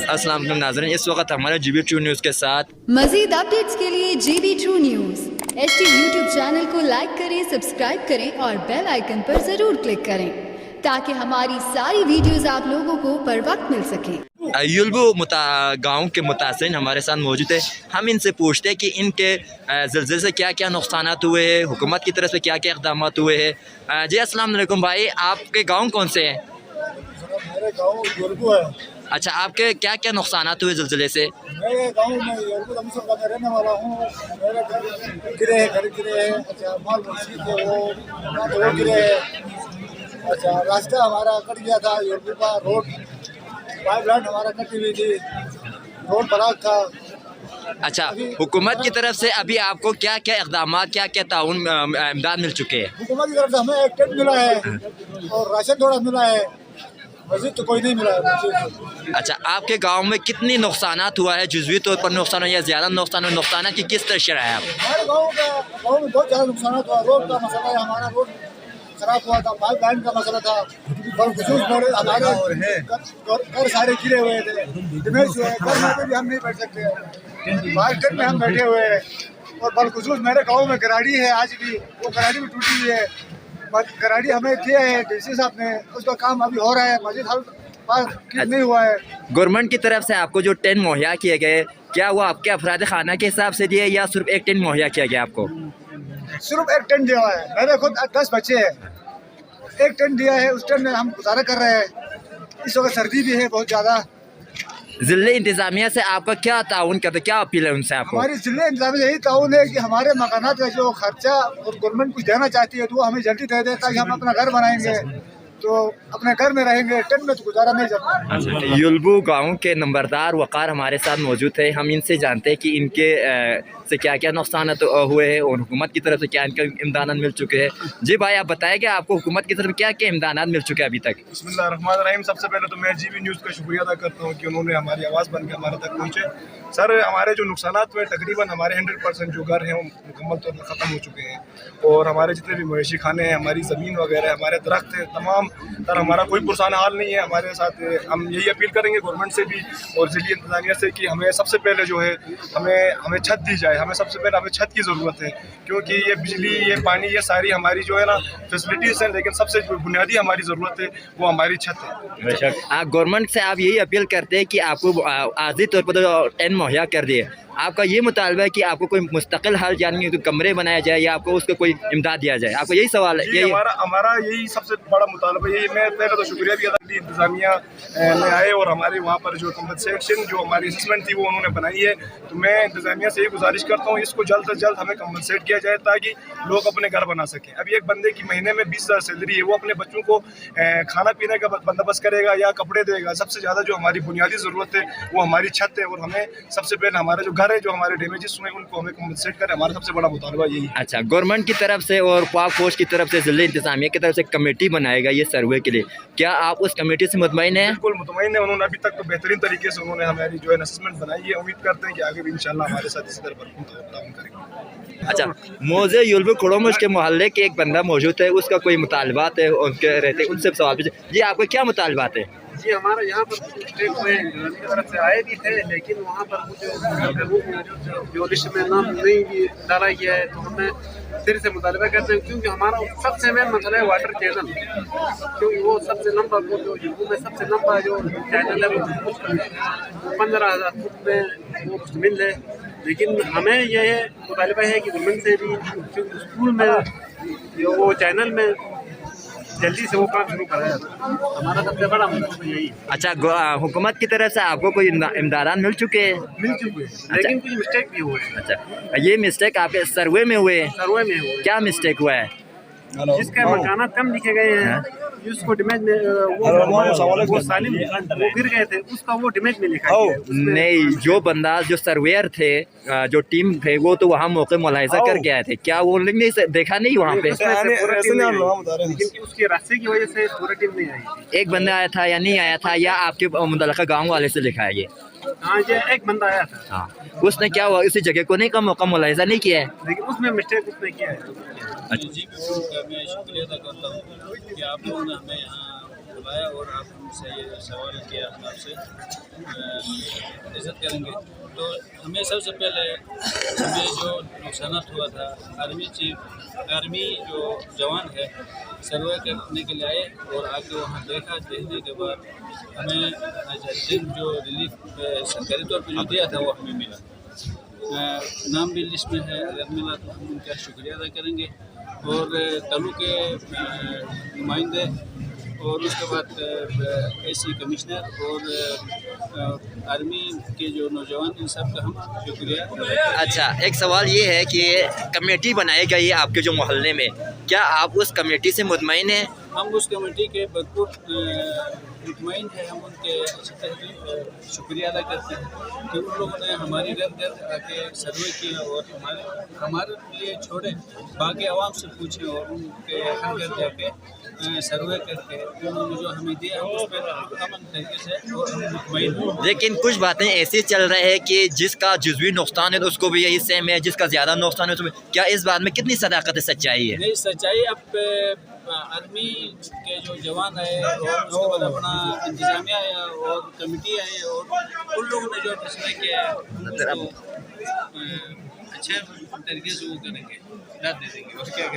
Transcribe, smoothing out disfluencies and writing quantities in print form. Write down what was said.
अस्सलाम वालेकुम नाज़रीन, इस वक्त हमारे GB True न्यूज़ के साथ मजीद अपडेट्स के लिए GB True news HT YouTube channel को लाइक करें, सब्सक्राइब करें और बेल आइकन पर जरूर क्लिक करें ताकि हमारी सारी वीडियोस आप लोगों को पर वक्त मिल सके। युल्बू गाँव के मुतासिन हमारे साथ मौजूद है। हम इनसे पूछते हैं कि इनके ज़लज़ले से क्या क्या नुकसानात हुए हैं, हुकूमत की तरफ से क्या क्या इक़दाम हुए हैं। जी अस्सलाम वालेकुम भाई, आपके गाँव कौन से हैं? मेरे गाँव युल्बू है। अच्छा, आपके क्या क्या नुकसानात हुए ज़लज़ले से? मेरे गाँव में युल्बू दमसर का मैं रहने वाला हूँ। मेरे घर गिरे हैं, घर गिरे हैं। अच्छा, माल मस्जिद है वो गिरे हैं। अच्छा, रास्ता हमारा कट गया था युल्बू का, रोड पाइपलाइन हमारा कटी हुई थी, रोड ब्लॉक था। अच्छा, हुकूमत की तरफ से अभी आपको क्या क्या इक़दाम, क्या क्या ताउन इमदाद मिल चुके हैं? हुकूमत की तरफ से हमें एक टेंट मिला है और राशन थोड़ा मिला है, मस्जिद तो कोई नहीं मिला है। अच्छा, आपके गांव में कितनी नुकसानात हुआ है? जुज़वी तौर पर नुकसान या ज़्यादा नुकसान हुआ? नुकसान की किस तरह शरह है? हमारे गाँव में बहुत ज़्यादा नुकसान हुआ। रोड का मसला है, हमारा रोड खराब हुआ था, पाइप लाइन का मसला था, और खसूस हमारे घर सारे गिरे हुए थे, डैमेज हुए, घर में भी हम नहीं बैठ सकते, मार्केट में हम बैठे हुए हैं। और बलखसूस मेरे गांव में गराड़ी है, आज भी वो गराड़ी भी टूटी हुई है। गराड़ी हमें दिया है डीसी साहब ने, उसका काम अभी हो रहा है, मस्जिद हाल पास नहीं हुआ है। गवर्नमेंट की तरफ से आपको जो टेंट मुहैया किए गए, क्या वो आपके अफराद खाना के हिसाब से दिए या सिर्फ एक टेंट मुहैया किया गया आपको? सिर्फ एक टेंट दिया हुआ है। मेरे खुद 10 बच्चे हैं, एक टेंट दिया है, उस टेंट में हम गुजारा कर रहे हैं। इस वक्त सर्दी भी है बहुत ज़्यादा। ज़िले इंतज़ामिया से आपका क्या ताउन करते, क्या अपील है उनसे आपको? हमारी ज़िले इंतजामिया यही ताउन है कि हमारे मकानात का जो खर्चा और गवर्नमेंट कुछ देना चाहती है तो वो हमें जल्दी दे दे, ताकि हम अपना घर बनाएंगे तो अपने घर में रहेंगे, टेंट में तो गुजारा नहीं चलता। युल्बू गाँव के नंबरदार वक़ार हमारे साथ मौजूद है। हम इनसे जानते हैं कि इनके से क्या क्या नुकसान हुए हैं और हुकूमत की तरफ से क्या इनके इमदाद मिल चुके हैं। जी भाई, आप बताएं कि आपको हुकूमत की तरफ क्या क्या इमदाद मिल चुके हैं अभी तक? बिस्मिल्लाहिर्रहमानिर्रहीम। सबसे पहले तो मैं GB न्यूज़ का शुक्रिया अदा करता हूँ कि उन्होंने हमारी आवाज़ बन के हमारे तक पहुँचे। सर, हमारे जो नुकसानात हुए, तकरीबन हमारे 100% जो घर हैं वो मुकम्मल तौर पर ख़त्म हो चुके हैं, और हमारे जितने भी मवेशी खाने हैं, हमारी ज़मीन वगैरह, हमारे दरख्त हैं, तमाम सर हमारा कोई पुरसान हाल नहीं है हमारे साथ। हम यही अपील करेंगे गवर्नमेंट से भी और ज़िली इंतज़ामिया से कि हमें सबसे पहले जो है हमें छत दी जाए। हमें सबसे पहले हमें छत की ज़रूरत है, क्योंकि ये बिजली, ये पानी, ये सारी हमारी जो है ना फैसिलिटीज़ हैं, लेकिन सबसे बुनियादी हमारी ज़रूरत है वो हमारी छत है। बेशक गवर्नमेंट से आप यही अपील करते हैं कि आपको आर्जी तौर पर तो टेंट मुहैया कर दिए, आपका ये मुतालबा है कि आपको कोई मुस्तकिल हल यानी कमरे बनाया जाए या आपको उसका कोई इमदाद दिया जाए? आपको यही सवाल है? यही हमारा यही सबसे बड़ा मुतालबा यही। मैं पहले तो शुक्रिया भी अदा की इंतज़ामिया में आए और हमारे वहाँ पर जो कंपनसेशन जो हमारी असेसमेंट थी वो उन्होंने बनाई है। तो मैं इंतज़ामिया से यही गुजारिश करता हूँ इसको जल्द से जल्द हमें कंपनसेट किया जाए ताकि लोग अपने घर बना सकें। अभी एक बंदे की महीने में 20,000 सैलरी है, वो अपने बच्चों को खाना पीने का बंदोबस्त करेगा या कपड़े देगा। सबसे ज़्यादा जो हमारी बुनियादी ज़रूरत है वो हमारी छत है, और हमें सबसे पहले हमारे जो घर है, जो हमारे डैमेजेस हुए उनको हमें कंपनसेट करें। हमारा सबसे बड़ा मुतालबा यही है। अच्छा, गवर्नमेंट की तरफ से और पाक फौज की तरफ से ज़िले इंतज़ामिया की तरफ से कमेटी बनाएगा ये सर्वे के लिए, क्या आप उस कमेटी से मुतमईन हैं? बिल्कुल मुतमईन है। उन्होंने अभी तक तो बेहतरीन तरीके से उन्होंने हमारी जो है असेसमेंट बनाई है। उम्मीद करते हैं कि आगे भी इंशाल्लाह हमारे साथ इसी तरह भरपूर ताउन करेंगे। अच्छा, मौजे युल्बू खड़ोमुश के मोहल्ले के एक बंदा मौजूद है, उसका कोई मुतालबात है उनके रहते, उनसे सवाल पूछे। जी, आपके क्या मुतालबात है? जी, हमारा यहाँ पर स्टेट में की तरफ से आए भी थे, लेकिन वहाँ पर मुझे जो लिस्ट में नाम नहीं डाला गया है, तो हमें फिर से मुतालबा करते हैं, क्योंकि हमारा सबसे मेन मसला है वाटर चैनल, क्योंकि वो सबसे लंबा जो युल्बू में सबसे लंबा जो चैनल है वो 15,000 फुट में वो मुश्तमिल है। लेकिन हमें यह मुतालबा है कि गवर्नमेंट से भी, क्योंकि स्कूल में जो वो चैनल में जल्दी से वो काम शुरू कराया, हमारा सबसे बड़ा मसला यही। अच्छा, हुकूमत की तरफ से आपको कोई इमदाद मिल चुके हैं? मिल चुके हैं, लेकिन कुछ मिस्टेक भी हुए। अच्छा, ये मिस्टेक आपके सर्वे में हुए? सर्वे में हुए। क्या मिस्टेक हुआ है? जिसके मकानात कम लिखे गए हैं, उसको डिमेज में वो सालिम वो गिर गए थे, उसका वो डिमेज में लिखा गया है। नहीं, जो बंदा जो सर्वेयर थे, जो टीम थे, वो तो वहाँ मौके मुलाहिजा करके आए थे, क्या वो नहीं देखा नहीं वहाँ पे? लेकिन उसके रास्ते की वजह से पूरी टीम नहीं आई। एक बंदा आया था या नहीं आया था, या आपके मुतल्लिका गाँव वाले से लिखा है ये? हाँ ये एक बंदा आया था, हाँ, उसने क्या हुआ, इसी जगह को नहीं का मुलाहिजा नहीं किया है? लेकिन उसमें मिस्टेक उसने किया है। जी का मैं शुक्रिया अदा करता हूँ कि आप लोगों ने हमें यहाँ बुलाया और आप हमसे ये सवाल किया, हम आपसे इज्जत करेंगे। तो हमें सबसे पहले हमें जो नुकसान हुआ था, आर्मी जो जवान है सर्वे करने के लिए आए और आके वहाँ देखा, देखने के बाद हमें जो रिलीफ सरकारी तौर पर जो दिया था वो हमें मिला। नाम भी लिस्ट में है, अगर मिला तो हम उनका शुक्रिया अदा करेंगे। और तालुक के नुमाइंदे और उसके बाद एसी कमिश्नर और आर्मी के जो नौजवान, इन सब का हम शुक्रिया अदा करेंगे। अच्छा, एक सवाल ये है कि कमेटी बनाई गई है आपके जो मोहल्ले में, क्या आप उस कमेटी से मुतमईन हैं? हम उस कमेटी के भरपूर मुतमईन हैं, हम उनके अच्छी तरह शुक्रिया अदा करते हैं कि उन लोगों ने हमारी घर घर आके सर्वे किया और हमारे लिए छोड़े, बाकी आवाम से पूछे और उनके हर घर जाके सर्वे करके उन्होंने जो हमें दिया हम उस पर अमन तरीके से और हम मुतमईन हैं। लेकिन कुछ बातें ऐसी चल रही है कि जिसका जुज़वी नुकसान है तो उसको भी यही सेम है, जिसका ज़्यादा नुकसान है तो क्या इस बात में कितनी सदाकत सच्चाई है? नहीं, सच्चाई अब आर्मी के जो जवान आए और उसके बाद अपना इंतजामिया आया और कमेटी आई और उन लोगों ने जो फैसला किया है उसको अच्छे तरीके से वो करेंगे, दाद दे देंगे और क्या